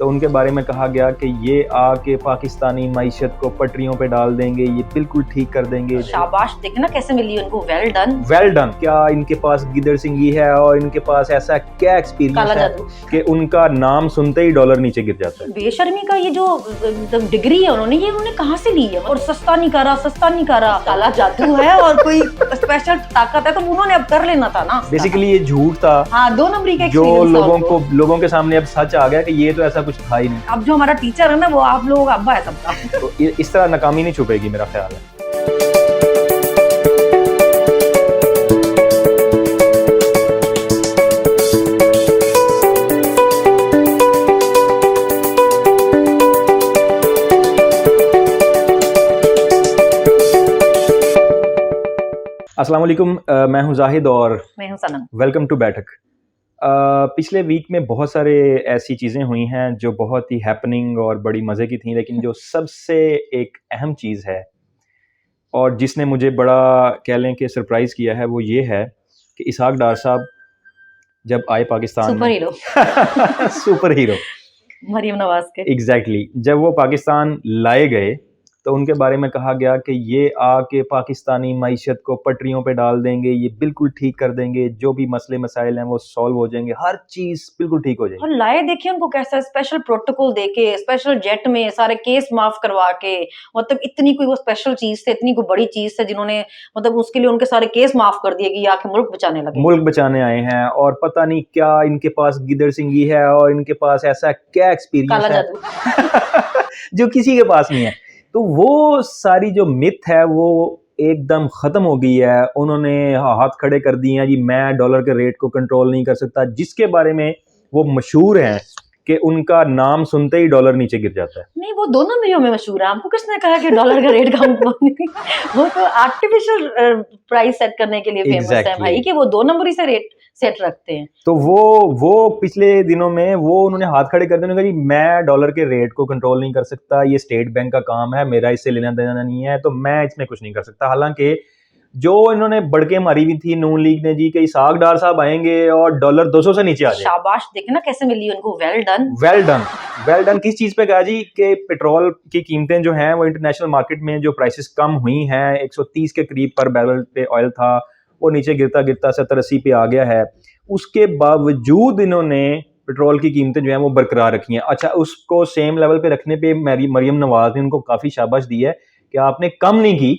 तो उनके बारे में कहा गया कि ये आके पाकिस्तानी मईशत को पटरियों पे डाल देंगे, ये बिल्कुल ठीक कर देंगे। शाबाश, देखे ना कैसे मिली उनको, वेल डन। Well done. क्या इनके पास गिदड़ सिंगी है और इनके पास ऐसा क्या एक्सपीरियंस है कि उनका नाम सुनते ही डॉलर नीचे गिर जाता है। बेशर्मी का ये जो डिग्री है उन्होंने कहाँ से ली है? और सस्ता नहीं करा, काला जादू है और कोई स्पेशल ताकत है तो उन्होंने अब कर लेना था ना। बेसिकली ये झूठ था। हाँ, 2 नंबरी का जो लोगों के सामने अब सच आ गया कि ये तो ऐसा कुछ था ही नहीं। अब जो हमारा टीचर है ना वो आप लोगों का अब्बा है सबका। तो इस तरह नाकामी नहीं छुपेगी, मेरा ख्याल है। अस्सलाम वालेकुम, मैं हूं जाहिद और मैं हूं सनम। वेलकम टू बैठक। पिछले वीक में बहुत सारे ऐसी चीज़ें हुई हैं जो बहुत ही हैपनिंग और बड़ी मज़े की थी, लेकिन जो सबसे एक अहम चीज़ है और जिसने मुझे बड़ा कह लें कि सरप्राइज़ किया है वो ये है कि इसहाक डार साहब जब आए Pakistan superhero superhero Maryam Nawaz के एग्जैक्टली जब वो पाकिस्तान लाए गए तो उनके बारे में कहा गया कि ये आके पाकिस्तानी मईशत को पटरियों पे डाल देंगे, ये बिल्कुल ठीक कर देंगे, जो भी मसले मसाइल हैं वो सॉल्व हो जाएंगे, हर चीज बिल्कुल ठीक हो जाएगी। और लाए देखिए उनको कैसा स्पेशल प्रोटोकॉल देके, स्पेशल जेट में सारे केस माफ करवा के, मतलब इतनी कोई वो स्पेशल चीज थे, इतनी कोई बड़ी चीज थे जिन्होंने मतलब उसके लिए उनके सारे केस माफ कर दिए कि आके मुल्क बचाने लगे। मुल्क बचाने आए हैं और पता नहीं क्या इनके पास गिदड़ सिंगी है और इनके पास ऐसा क्या एक्सपीरियंस है जो किसी के पास नहीं है। तो वो सारी जो मिथ है वो एकदम खत्म हो गई है। उन्होंने हाथ खड़े कर दिए हैं जी, मैं डॉलर के रेट को कंट्रोल नहीं कर सकता, जिसके बारे में वो मशहूर हैं कि उनका नाम सुनते ही डॉलर नीचे गिर जाता है। नहीं, वो 2 नंबरियों में मशहूर है। हमको किसने कहा कि डॉलर का रेट कम वो तो आर्टिफिशियल प्राइस सेट करने के लिए फेमस है भाई, कि वो 2 नंबरी से रेट सेट रखते हैं। तो वो पिछले दिनों में वो उन्होंने हाथ खड़े कर दिए, जी मैं डॉलर के रेट को कंट्रोल नहीं कर सकता, ये स्टेट बैंक का काम है, मेरा इससे लेना देना नहीं है, तो मैं इसमें कुछ नहीं कर सकता। हालांकि जो इन्होंने बढ़के मारी हुई थी नून लीग ने जी कि इसहाक डार साहब आएंगे और डॉलर 200 से नीचे आ जाए। शाबाश, देखे ना कैसे मिली उनको, वेल डन। वेल डन किस चीज पे कहा जी कि पेट्रोल की कीमतें जो हैं वो इंटरनेशनल मार्केट में जो प्राइसेस कम हुई हैं, 130 के करीब पर बैरल पे ऑयल था, वो नीचे गिरता गिरता 70-80 पे आ गया है। उसके बावजूद इन्होंने पेट्रोल की कीमतें जो है वो बरकरार रखी हैं। अच्छा, उसको सेम लेवल पे रखने पे मरियम नवाज ने उनको काफी शाबाश दी है कि आपने कम नहीं की।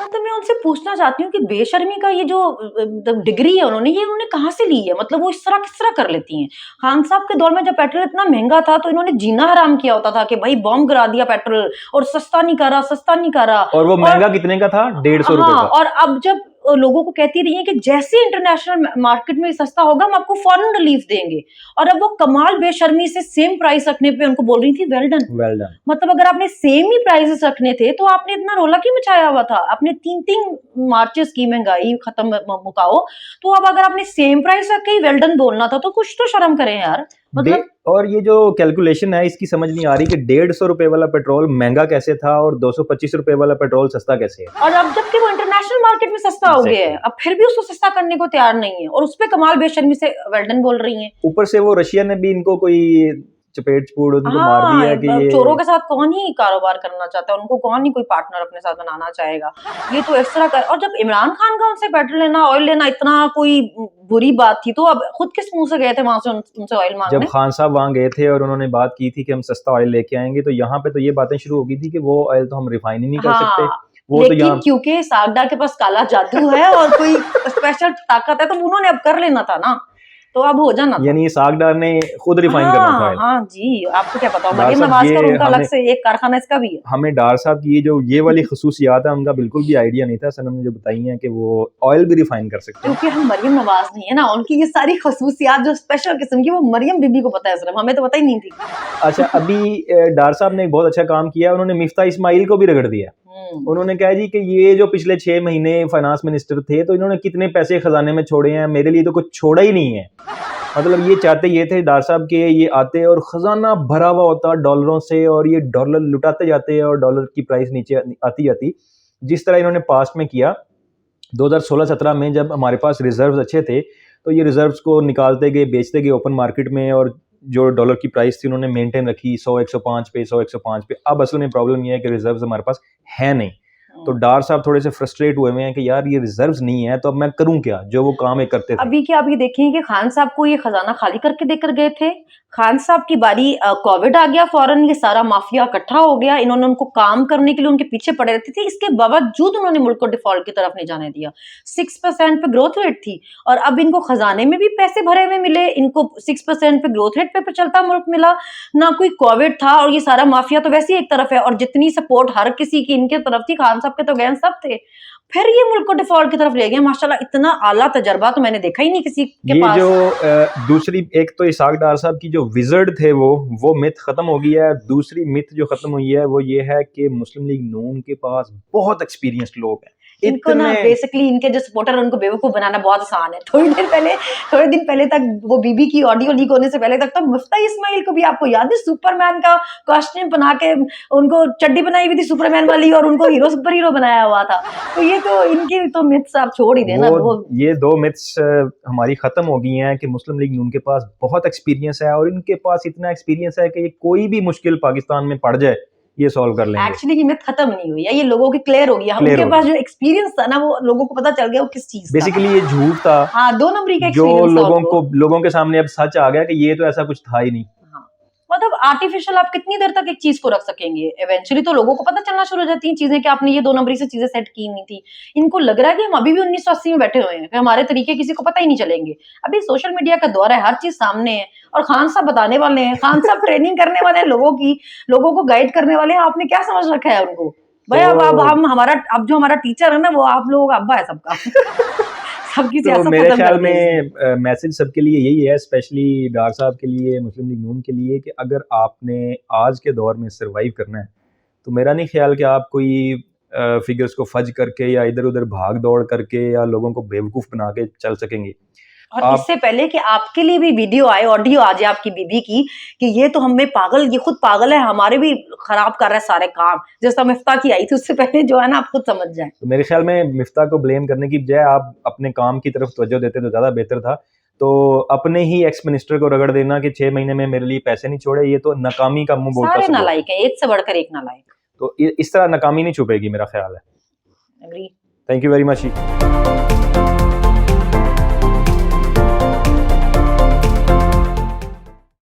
तो मैं उनसे पूछना चाहती हूँ कि बेशर्मी का ये जो डिग्री है उन्होंने कहाँ से ली है? मतलब वो इस तरह किस तरह कर लेती हैं? खान साहब के दौर में जब पेट्रोल इतना महंगा था तो इन्होंने जीना हराम किया होता था कि भाई बॉम्ब गिरा दिया पेट्रोल, और सस्ता नहीं करा। और वो महंगा कितने का था? 150 रुपए का। और अब जब लोगों को कहती रही है कि जैसे इंटरनेशनल मार्केट में सस्ता होगा हम आपको फॉरेन रिलीफ देंगे, और अब वो कमाल बेशर्मी से सेम प्राइस रखने पे उनको बोल रही थी वेल डन। मतलब अगर आपने सेम ही प्राइसेस रखने थे तो आपने इतना रोला क्यों मचाया हुआ था? आपने 3 मार्चेस की महंगाई खत्म मुकाओ, तो अब अगर आपने सेम प्राइस रख के वेल डन बोलना था तो कुछ तो शर्म करें यार। मतलब और ये जो कैलकुलेशन है इसकी समझ नहीं आ रही कि 150 रुपए वाला पेट्रोल महंगा कैसे था और 225 रुपए वाला पेट्रोल सस्ता कैसे है। और अब जबकि वो इंटरनेशनल मार्केट में सस्ता हो गया है, अब फिर भी उसको सस्ता करने को तैयार नहीं है और उसपे कमाल बेशर्मी से वेल डन बोल रही हैं। ऊपर से वो रशिया ने भी इनको कोई चपेट चपूड़ उनको मार दिया कि ये चोरों के साथ कौन ही कारोबार करना चाहता है, उनको कौन ही कोई पार्टनर अपने साथ बनाना चाहेगा। ये तो इस तरह कर, और जब इमरान खान का उनसे पेट्रोल लेना, ऑयल लेना इतना कोई बुरी बात थी तो अब खुद किस मुंह से गए थे वहां से उनसे ऑयल मांगने? जब खान साहब वहां गए थे और उन्होंने बात की थी कि हम सस्ता ऑयल लेके आएंगे, तो यहाँ पे तो ये बातें शुरू हो गई थी कि वो ऑयल तो हम रिफाइन ही नहीं कर सकते। वो लेकिन तो क्योंकि सागडा के पास काला जादू है और कोई स्पेशल ताकत है तो उन्होंने अब कर लेना था ना, तो अब हो जाना था। यानी सागडार ने खुद रिफाइन करना था। हाँ जी, आपको क्या पता, मरियम नवाज का उनका अलग से एक कारखाना इसका भी है। हमें डार साहब की ये वाली खसूसियात है उनका बिल्कुल भी आइडिया नहीं था। सनम ने जो बताई है कि वो ऑयल भी रिफाइन कर सकते हैं, क्योंकि हम मरियम नवाज नहीं है ना, उनकी ये सारी खसूसियात जो स्पेशल किस्म की वो मरियम बीबी को पता है, सिर्फ हमें तो पता ही नहीं थी। अच्छा, अभी डार साहब ने एक बहुत अच्छा काम किया, उन्होंने मिफ्ता इस्माइल को भी रगड़ दिया। उन्होंने कहा जी कि ये जो पिछले 6 महीने फाइनेंस मिनिस्टर थे तो इन्होंने कितने पैसे खजाने में छोड़े हैं, मेरे लिए तो कुछ छोड़ा ही नहीं है। मतलब ये चाहते ये थे डार साहब के ये आते और खजाना भरा हुआ होता डॉलरों से और ये डॉलर लुटाते जाते और डॉलर की प्राइस नीचे आती जाती, जिस तरह इन्होंने पास्ट में किया। 2016-17 में जब हमारे पास रिजर्व्स अच्छे थे तो ये रिजर्व्स को निकालते गए, बेचते गए ओपन मार्केट में, और जो डॉलर की प्राइस थी उन्होंने मेंटेन रखी 100-105 पे, 100-105 पे। अब असल में प्रॉब्लम ये है कि रिजर्व्स हमारे पास है नहीं, तो डार साहब थोड़े से फ्रस्ट्रेट हुए हैं कि यार ये रिजर्व्स नहीं है तो अब मैं करूं क्या, जो वो काम एक करते थे। अभी क्या आप ये देखें कि खान साहब को ये खजाना खाली करके देकर गए थे। खान साहब की बारी, कोविड आ गया, फौरन ये सारा माफिया इकट्ठा हो गया, इन्होंने उनको काम करने के लिए उनके पीछे पड़े रहते थे, इसके बावजूद उन्होंने मुल्क को डिफॉल्ट की तरफ नहीं जाने दिया। 6% पे ग्रोथ रेट थी और अब इनको खजाने में भी पैसे भरे हुए मिले, इनको 6% पे ग्रोथ रेट पे चलता मुल्क मिला, ना कोई कोविड था, और ये सारा माफिया तो वैसे ही एक तरफ है, और जितनी सपोर्ट हर किसी की इनके तरफ थी, खान साहब के तो गैंग सब थे, फिर ये मुल्क को डिफॉल्ट की तरफ ले गए। माशाल्लाह इतना आला तजर्बा तो मैंने देखा ही नहीं किसी के पास। जो दूसरी, एक तो इसाक डार साहब की जो विजर्ड थे वो मिथ खत्म हो गई है। दूसरी मिथ जो खत्म हुई है वो ये है कि मुस्लिम लीग नून के पास बहुत एक्सपीरियंस्ड लोग हैं। इनको ना बेसिकली इनके जो सपोर्टर उनको बेवकूफ बनाना बहुत आसान है। थोड़े दिन पहले तक वो बीबी की ऑडियो लीक होने से पहले तक तो मुफ्ता इस्माइल को भी आपको याद है सुपरमैन का कॉस्ट्यूम बना के उनको चड्डी बनाई हुई थी सुपरमैन वाली, और उनको हीरो सुपर हीरो बनाया हुआ था। तो ये तो इनकी तो मिथ्स आप छोड़ ही देना। ये दो मिथ्स हमारी खत्म हो गई हैं कि मुस्लिम लीग नून के पास बहुत एक्सपीरियंस है, और इनके पास इतना एक्सपीरियंस है कि ये कोई भी मुश्किल पाकिस्तान में पड़ जाए ये सॉल्व कर लेंगे। एक्चुअली ये मिथ खत्म नहीं हुई है, ये लोगों की क्लियर हो गया। उनके पास जो एक्सपीरियंस था ना वो लोगों को पता चल गया वो किस चीज का। बेसिकली ये झूठ था। हाँ, 2 नंबरी का जो लोगों के सामने अब सच आ गया कि ये तो ऐसा कुछ था ही नहीं। मतलब आर्टिफिशियल आप कितनी देर तक एक चीज को रख सकेंगे? इवेंचुअली तो लोगों को पता चलना शुरू हो जाती हैं चीजें कि आपने ये 2 नंबरी से चीजें सेट की नहीं थी। इनको लग रहा है कि हम अभी भी 1980 में बैठे हुए हैं, कि हमारे तरीके किसी को पता ही नहीं चलेंगे। अभी सोशल मीडिया का दौर है, हर चीज सामने है, और खान साहब बताने वाले हैं, खान साहब ट्रेनिंग करने वाले हैं लोगों को गाइड करने वाले हैं। आपने क्या समझ रखा है उनको? भाई अब जो हमारा टीचर है ना वो आप लोगों का अब्बा है सबका। तो मेरे ख्याल में मैसेज सबके लिए यही है, स्पेशली डार साहब के लिए, मुस्लिम लीग नून के लिए, कि अगर आपने आज के दौर में सरवाइव करना है तो मेरा नहीं ख्याल कि आप कोई फिगर्स को फज करके या इधर उधर भाग दौड़ करके या लोगों को बेवकूफ बना के चल सकेंगे। और इससे पहले कि आपके लिए भी वीडियो आए, ऑडियो आ जाए आपकी बीबी की कि ये तो हमें पागल, ये खुद पागल है, हमारे भी खराब कर रहा है सारे काम, जैसा मिफ्ता की आई थी, उससे पहले जो है ना आप खुद समझ जाए। तो मेरे ख्याल में मिफ्ता को ब्लेम करने की बजाय आप अपने काम की तरफ तवज्जो देते तो ज्यादा बेहतर था। तो अपने ही एक्स मिनिस्टर को रगड़ देना कि 6 महीने में मेरे लिए पैसे नहीं छोड़े, ये तो नाकामी का मुंह बोलता। सारे नालायक है, एक से बढ़कर एक नालायक। तो इस तरह नाकामी नहीं छुपेगी, मेरा ख्याल है। Agree. Thank you very much.